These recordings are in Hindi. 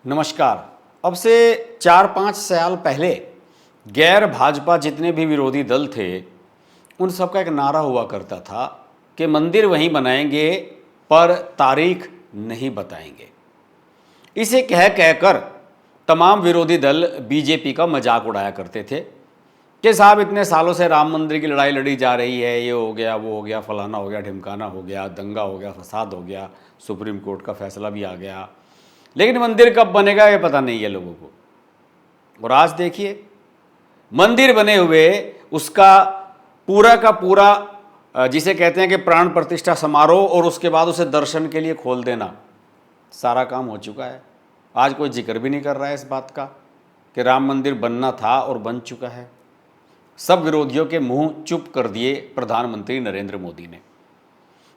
नमस्कार। अब से 4-5 साल पहले गैर भाजपा जितने भी विरोधी दल थे उन सबका एक नारा हुआ करता था कि मंदिर वहीं बनाएंगे पर तारीख नहीं बताएंगे। इसे कह कहकर तमाम विरोधी दल बीजेपी का मजाक उड़ाया करते थे कि साहब इतने सालों से राम मंदिर की लड़ाई लड़ी जा रही है, ये हो गया, वो हो गया, फलाना हो गया, ढिमकाना हो गया, दंगा हो गया, फसाद हो गया, सुप्रीम कोर्ट का फैसला भी आ गया, लेकिन मंदिर कब बनेगा ये पता नहीं है लोगों को। और आज देखिए मंदिर बने हुए उसका पूरा का पूरा जिसे कहते हैं कि प्राण प्रतिष्ठा समारोह और उसके बाद उसे दर्शन के लिए खोल देना, सारा काम हो चुका है। आज कोई जिक्र भी नहीं कर रहा है इस बात का कि राम मंदिर बनना था और बन चुका है। सब विरोधियों के मुंह चुप कर दिए प्रधानमंत्री नरेंद्र मोदी ने।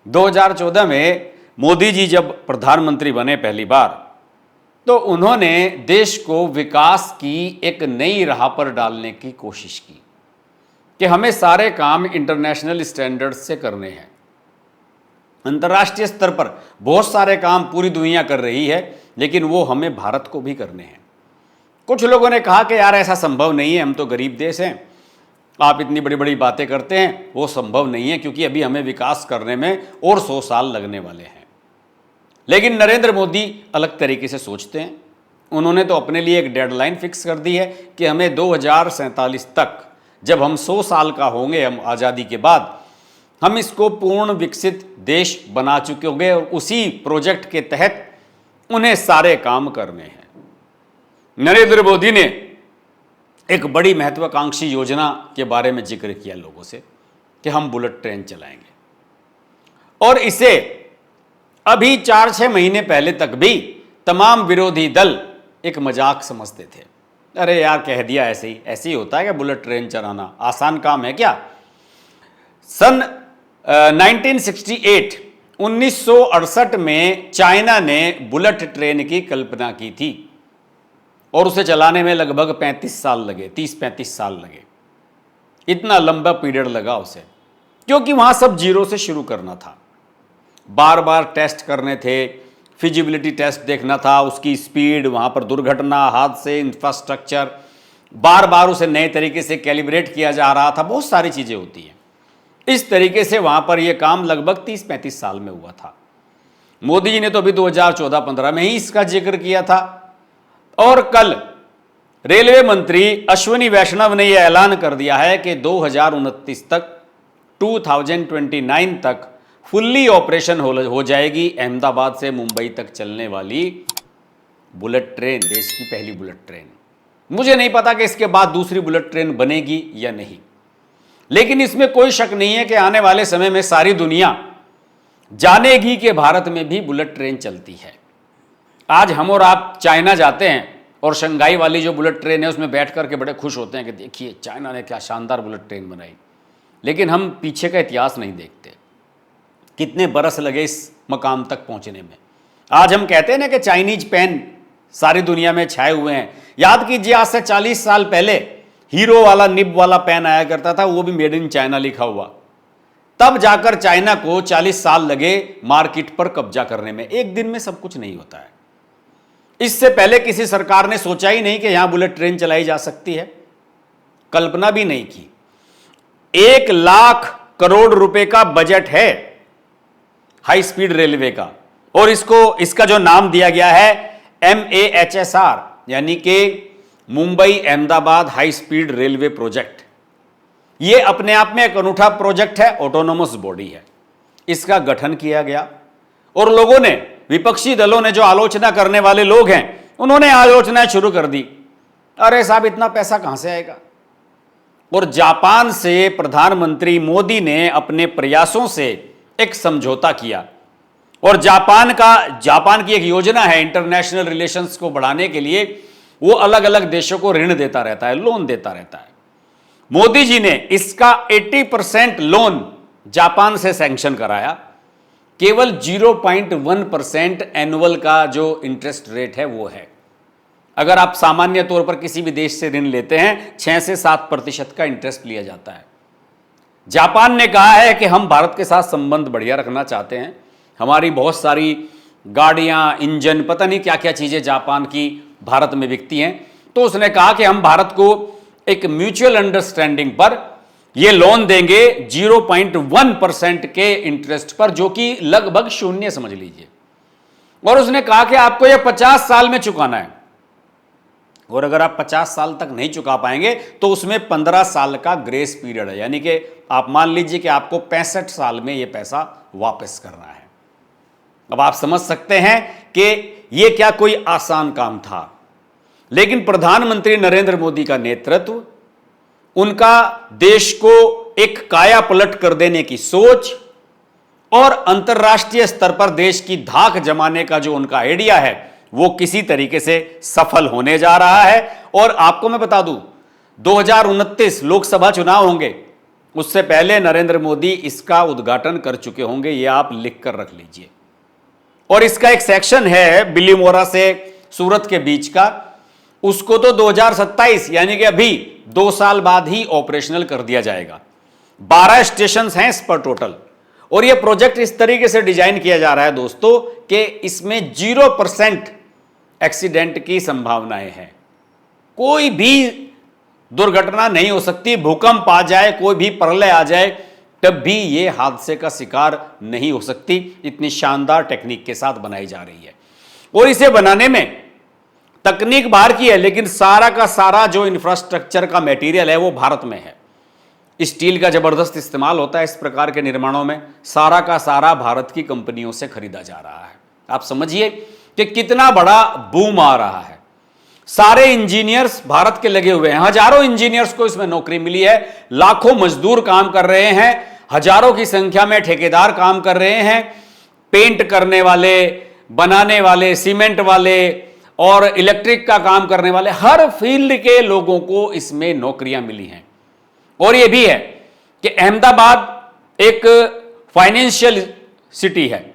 2014 में मोदी जी जब प्रधानमंत्री बने पहली बार तो उन्होंने देश को विकास की एक नई राह पर डालने की कोशिश की कि हमें सारे काम इंटरनेशनल स्टैंडर्ड्स से करने हैं। अंतर्राष्ट्रीय स्तर पर बहुत सारे काम पूरी दुनिया कर रही है, लेकिन वो हमें भारत को भी करने हैं। कुछ लोगों ने कहा कि यार ऐसा संभव नहीं है, हम तो गरीब देश हैं, आप इतनी बड़ी बड़ी बातें करते हैं, वो संभव नहीं है क्योंकि अभी हमें विकास करने में और 100 साल लगने वाले हैं। लेकिन नरेंद्र मोदी अलग तरीके से सोचते हैं। उन्होंने तो अपने लिए एक डेडलाइन फिक्स कर दी है कि हमें 2047 तक, जब हम 100 साल का होंगे, हम आज़ादी के बाद, हम इसको पूर्ण विकसित देश बना चुके होंगे और उसी प्रोजेक्ट के तहत उन्हें सारे काम करने हैं। नरेंद्र मोदी ने एक बड़ी महत्वाकांक्षी योजना के बारे में जिक्र किया लोगों से कि हम बुलेट ट्रेन चलाएंगे, और इसे अभी 4-6 महीने पहले तक भी तमाम विरोधी दल एक मजाक समझते थे। अरे यार कह दिया, ऐसे ही होता है कि बुलेट ट्रेन चलाना आसान काम है क्या। सन 1968 में चाइना ने बुलेट ट्रेन की कल्पना की थी और उसे चलाने में लगभग 35 साल लगे, 30-35 साल लगे। इतना लंबा पीरियड लगा उसे, क्योंकि वहां सब जीरो से शुरू करना था, बार बार टेस्ट करने थे, फिजिबिलिटी टेस्ट देखना था, उसकी स्पीड, वहां पर दुर्घटना, हादसे, इंफ्रास्ट्रक्चर, बार बार उसे नए तरीके से कैलिब्रेट किया जा रहा था, बहुत सारी चीजें होती हैं। इस तरीके से वहां पर यह काम लगभग 30-35 साल में हुआ था। मोदी जी ने तो अभी 2014-15 में ही इसका जिक्र किया था, और कल रेलवे मंत्री अश्विनी वैष्णव ने यह ऐलान कर दिया है कि 2029 तक, 2029 तक फुल्ली ऑपरेशन हो जाएगी अहमदाबाद से मुंबई तक चलने वाली बुलेट ट्रेन, देश की पहली बुलेट ट्रेन। मुझे नहीं पता कि इसके बाद दूसरी बुलेट ट्रेन बनेगी या नहीं, लेकिन इसमें कोई शक नहीं है कि आने वाले समय में सारी दुनिया जानेगी कि भारत में भी बुलेट ट्रेन चलती है। आज हम और आप चाइना जाते हैं और शंघाई वाली जो बुलेट ट्रेन है उसमें बैठ करके बड़े खुश होते हैं कि देखिए चाइना ने क्या शानदार बुलेट ट्रेन बनाई, लेकिन हम पीछे का इतिहास नहीं देखते, कितने बरस लगे इस मकाम तक पहुंचने में। आज हम कहते हैं ना कि चाइनीज पेन सारी दुनिया में छाए हुए हैं। याद कीजिए आज से 40 साल पहले हीरो वाला निब वाला पेन आया करता था, वो भी मेड इन चाइना लिखा हुआ। तब जाकर चाइना को 40 साल लगे मार्केट पर कब्जा करने में। एक दिन में सब कुछ नहीं होता है। इससे पहले किसी सरकार ने सोचा ही नहीं कि यहां बुलेट ट्रेन चलाई जा सकती है, कल्पना भी नहीं की। 1 लाख करोड़ रुपए का बजट है हाई स्पीड रेलवे का, और इसका जो नाम दिया गया है MAHSR, यानी कि Mumbai Ahmedabad high speed railway project. यह अपने आप में एक अनूठा प्रोजेक्ट है, ऑटोनोमस बॉडी है। इसका गठन किया गया और लोगों ने, विपक्षी दलों ने, जो आलोचना करने वाले लोग हैं, उन्होंने आलोचना शुरू कर दी। अरे साहब इतना पैसा कहां से आएगा। और जापान से प्रधानमंत्री मोदी ने अपने प्रयासों से एक समझौता किया, और जापान की एक योजना है इंटरनेशनल रिलेशंस को बढ़ाने के लिए। वो अलग अलग देशों को ऋण देता रहता है, लोन देता रहता है। मोदी जी ने इसका 80% लोन जापान से सैंक्शन कराया। केवल 0.1% एनुअल का जो इंटरेस्ट रेट है वो है। अगर आप सामान्य तौर पर किसी भी देश से ऋण लेते हैं 6 से 7% का इंटरेस्ट लिया जाता है। जापान ने कहा है कि हम भारत के साथ संबंध बढ़िया रखना चाहते हैं, हमारी बहुत सारी गाड़ियां, इंजन, पता नहीं क्या क्या चीजें जापान की भारत में बिकती हैं। तो उसने कहा कि हम भारत को एक म्यूचुअल अंडरस्टैंडिंग पर यह लोन देंगे 0.1% के इंटरेस्ट पर, जो कि लगभग शून्य समझ लीजिए। और उसने कहा कि आपको यह 50 साल में चुकाना है, और अगर आप 50 साल तक नहीं चुका पाएंगे तो उसमें 15 साल का ग्रेस पीरियड है, यानी कि आप मान लीजिए कि आपको 65 साल में यह पैसा वापस करना है। अब आप समझ सकते हैं कि यह क्या कोई आसान काम था, लेकिन प्रधानमंत्री नरेंद्र मोदी का नेतृत्व, उनका देश को एक काया पलट कर देने की सोच और अंतर्राष्ट्रीय स्तर पर देश की धाक जमाने का जो उनका आइडिया है, वो किसी तरीके से सफल होने जा रहा है। और आपको मैं बता दूं, 2029 लोकसभा चुनाव होंगे, उससे पहले नरेंद्र मोदी इसका उद्घाटन कर चुके होंगे, ये आप लिख कर रख लीजिए। और इसका एक सेक्शन है बिलीमोरा से सूरत के बीच का, उसको तो 2027 यानी कि अभी 2 साल बाद ही ऑपरेशनल कर दिया जाएगा। 12 स्टेशन हैं इस पर टोटल। और यह प्रोजेक्ट इस तरीके से डिजाइन किया जा रहा है दोस्तों कि इसमें 0% एक्सीडेंट की संभावनाएं हैं। कोई भी दुर्घटना नहीं हो सकती, भूकंप आ जाए, कोई भी प्रलय आ जाए, तब भी यह हादसे का शिकार नहीं हो सकती। इतनी शानदार टेक्निक के साथ बनाई जा रही है। और इसे बनाने में तकनीक बाहर की है, लेकिन सारा का सारा जो इंफ्रास्ट्रक्चर का मटेरियल है वो भारत में है। स्टील का जबरदस्त इस्तेमाल होता है इस प्रकार के निर्माणों में, सारा का सारा भारत की कंपनियों से खरीदा जा रहा है। आप समझिए कि कितना बड़ा बूम आ रहा है। सारे इंजीनियर्स भारत के लगे हुए हैं, हजारों इंजीनियर्स को इसमें नौकरी मिली है, लाखों मजदूर काम कर रहे हैं, हजारों की संख्या में ठेकेदार काम कर रहे हैं, पेंट करने वाले, बनाने वाले, सीमेंट वाले और इलेक्ट्रिक का काम करने वाले, हर फील्ड के लोगों को इसमें नौकरियां मिली हैं। और यह भी है कि अहमदाबाद एक फाइनेंशियल सिटी है,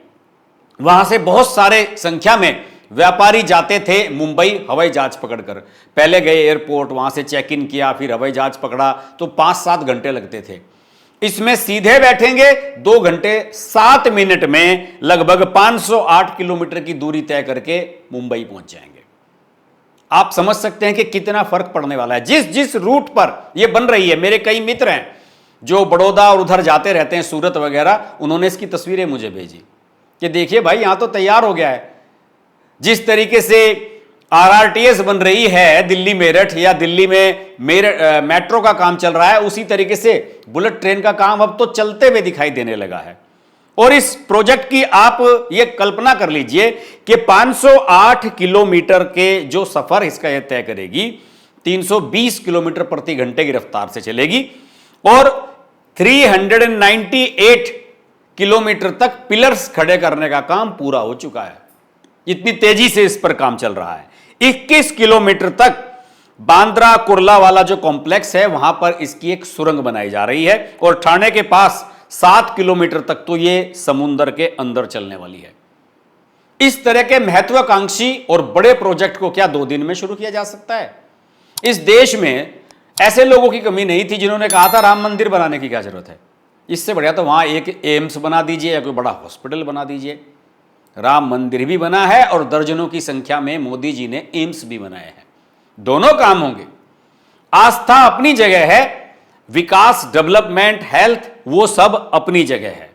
वहां से बहुत सारे संख्या में व्यापारी जाते थे मुंबई हवाई जहाज पकड़कर। पहले गए एयरपोर्ट, वहां से चेक इन किया, फिर हवाई जहाज पकड़ा, तो 5-7 घंटे लगते थे। इसमें सीधे बैठेंगे 2 घंटे 7 मिनट में लगभग 508 किलोमीटर की दूरी तय करके मुंबई पहुंच जाएंगे। आप समझ सकते हैं कि कितना फर्क पड़ने वाला है। जिस जिस रूट पर यह बन रही है, मेरे कई मित्र हैं जो बड़ौदा और उधर जाते रहते हैं, सूरत वगैरह, उन्होंने इसकी तस्वीरें मुझे भेजी कि देखिए भाई यहां तो तैयार हो गया है। जिस तरीके से आरआरटीएस बन रही है दिल्ली मेरठ, या दिल्ली में मेट्रो का काम चल रहा है, उसी तरीके से बुलेट ट्रेन का काम अब तो चलते हुए दिखाई देने लगा है। और इस प्रोजेक्ट की आप ये कल्पना कर लीजिए कि 508 किलोमीटर के जो सफर इसका यह तय करेगी, 320 किलोमीटर प्रति घंटे की रफ्तार से चलेगी, और 398 किलोमीटर तक पिलर्स खड़े करने का काम पूरा हो चुका है। इतनी तेजी से इस पर काम चल रहा है। 21 किलोमीटर तक बांद्रा कुर्ला वाला जो कॉम्प्लेक्स है, वहां पर इसकी एक सुरंग बनाई जा रही है, और ठाणे के पास 7 किलोमीटर तक तो यह समुद्र के अंदर चलने वाली है। इस तरह के महत्वाकांक्षी और बड़े प्रोजेक्ट को क्या 2 दिन में शुरू किया जा सकता है? इस देश में ऐसे लोगों की कमी नहीं थी जिन्होंने कहा था राम मंदिर बनाने की क्या जरूरत है, इससे बढ़िया तो वहां एक एम्स बना दीजिए या कोई बड़ा हॉस्पिटल बना दीजिए। राम मंदिर भी बना है और दर्जनों की संख्या में मोदी जी ने एम्स भी बनाए हैं। दोनों काम होंगे। आस्था अपनी जगह है, विकास, डेवलपमेंट, हेल्थ, वो सब अपनी जगह है,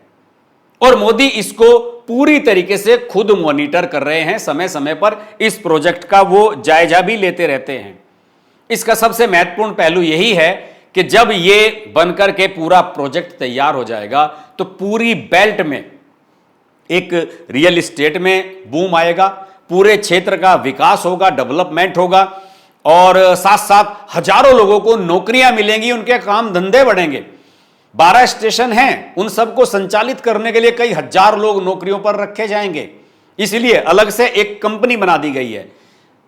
और मोदी इसको पूरी तरीके से खुद मॉनिटर कर रहे हैं। समय समय पर इस प्रोजेक्ट का वो जायजा भी लेते रहते हैं। इसका सबसे महत्वपूर्ण पहलू यही है कि जब ये बनकर के पूरा प्रोजेक्ट तैयार हो जाएगा तो पूरी बेल्ट में एक रियल एस्टेट में बूम आएगा, पूरे क्षेत्र का विकास होगा, डेवलपमेंट होगा, और साथ साथ हजारों लोगों को नौकरियां मिलेंगी, उनके काम धंधे बढ़ेंगे। 12 स्टेशन हैं, उन सबको संचालित करने के लिए कई हजार लोग नौकरियों पर रखे जाएंगे। इसलिए अलग से एक कंपनी बना दी गई है।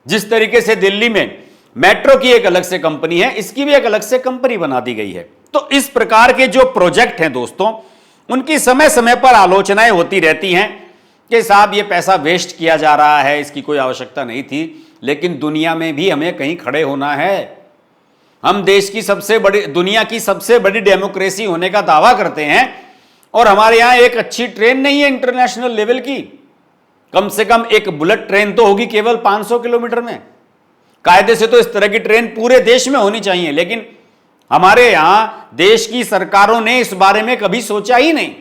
जिस तरीके से दिल्ली में मेट्रो की एक अलग से कंपनी है, इसकी भी एक अलग से कंपनी बना दी गई है। तो इस प्रकार के जो प्रोजेक्ट हैं दोस्तों, उनकी समय समय पर आलोचनाएं होती रहती हैं कि साहब ये पैसा वेस्ट किया जा रहा है, इसकी कोई आवश्यकता नहीं थी। लेकिन दुनिया में भी हमें कहीं खड़े होना है। हम देश की सबसे बड़ी, दुनिया की सबसे बड़ी डेमोक्रेसी होने का दावा करते हैं, और हमारे यहां एक अच्छी ट्रेन नहीं है इंटरनेशनल लेवल की। कम से कम एक बुलेट ट्रेन तो होगी केवल 500 किलोमीटर में। कायदे से तो इस तरह की ट्रेन पूरे देश में होनी चाहिए, लेकिन हमारे यहां देश की सरकारों ने इस बारे में कभी सोचा ही नहीं।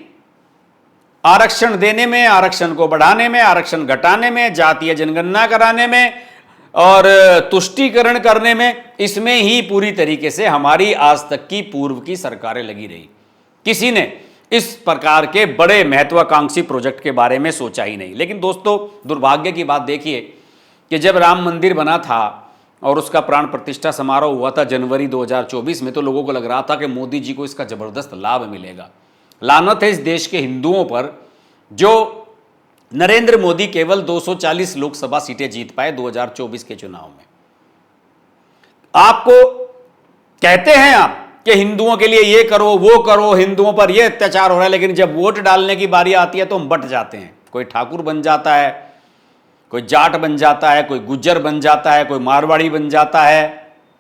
आरक्षण देने में, आरक्षण को बढ़ाने में, आरक्षण घटाने में, जातीय जनगणना कराने में और तुष्टीकरण करने में, इसमें ही पूरी तरीके से हमारी आज तक की पूर्व की सरकारें लगी रही। किसी ने इस प्रकार के बड़े महत्वाकांक्षी प्रोजेक्ट के बारे में सोचा ही नहीं। लेकिन दोस्तों, दुर्भाग्य की बात देखिए कि जब राम मंदिर बना था और उसका प्राण प्रतिष्ठा समारोह हुआ था जनवरी 2024 में, तो लोगों को लग रहा था कि मोदी जी को इसका जबरदस्त लाभ मिलेगा। लानत है इस देश के हिंदुओं पर जो नरेंद्र मोदी केवल 240 लोकसभा सीटें जीत पाए 2024 के चुनाव में। आपको कहते हैं आप कि हिंदुओं के लिए ये करो, वो करो, हिंदुओं पर ये अत्याचार हो रहा है, लेकिन जब वोट डालने की बारी आती है तो हम बट जाते हैं। कोई ठाकुर बन जाता है, कोई जाट बन जाता है, कोई गुज्जर बन जाता है, कोई मारवाड़ी बन जाता है,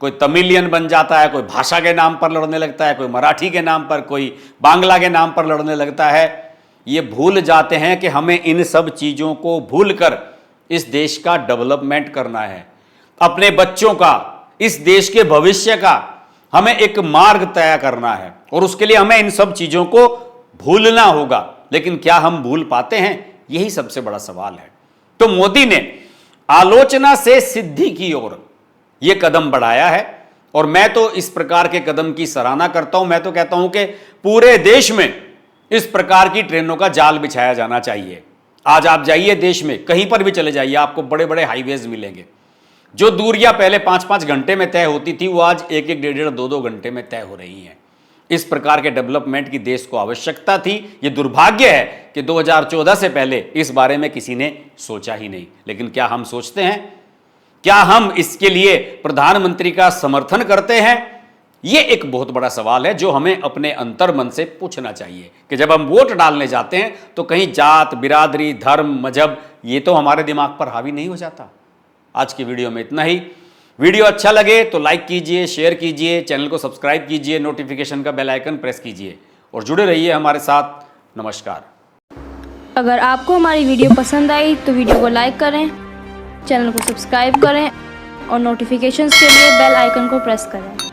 कोई तमिलियन बन जाता है, कोई भाषा के नाम पर लड़ने लगता है, कोई मराठी के नाम पर, कोई बांग्ला के नाम पर लड़ने लगता है। ये भूल जाते हैं कि हमें इन सब चीज़ों को भूलकर इस देश का डेवलपमेंट करना है, अपने बच्चों का, इस देश के भविष्य का हमें एक मार्ग तय करना है, और उसके लिए हमें इन सब चीज़ों को भूलना होगा। लेकिन क्या हम भूल पाते हैं? यही सबसे बड़ा सवाल है। तो मोदी ने आलोचना से सिद्धि की ओर यह कदम बढ़ाया है, और मैं तो इस प्रकार के कदम की सराहना करता हूं। मैं तो कहता हूं कि पूरे देश में इस प्रकार की ट्रेनों का जाल बिछाया जाना चाहिए। आज आप जाइए देश में, कहीं पर भी चले जाइए, आपको बड़े बड़े हाईवेज मिलेंगे। जो दूरियां पहले 5-5 घंटे में तय होती थी, वो आज 1-1, 1.5, 2-2 घंटे में तय हो रही हैं। इस प्रकार के डेवलपमेंट की देश को आवश्यकता थी। ये दुर्भाग्य है कि 2014 से पहले इस बारे में किसी ने सोचा ही नहीं। लेकिन क्या हम सोचते हैं? क्या हम इसके लिए प्रधानमंत्री का समर्थन करते हैं? ये एक बहुत बड़ा सवाल है जो हमें अपने अंतर्मन से पूछना चाहिए कि जब हम वोट डालने जाते हैं तो कहीं जात, बिरादरी, धर्म, मजहब ये तो हमारे दिमाग पर हावी नहीं हो जाता। आज की वीडियो में इतना ही। वीडियो अच्छा लगे तो लाइक कीजिए, शेयर कीजिए, चैनल को सब्सक्राइब कीजिए, नोटिफिकेशन का बेल आइकन प्रेस कीजिए और जुड़े रहिए हमारे साथ। नमस्कार। अगर आपको हमारी वीडियो पसंद आई तो वीडियो को लाइक करें, चैनल को सब्सक्राइब करें और नोटिफिकेशंस के लिए बेल आइकन को प्रेस करें।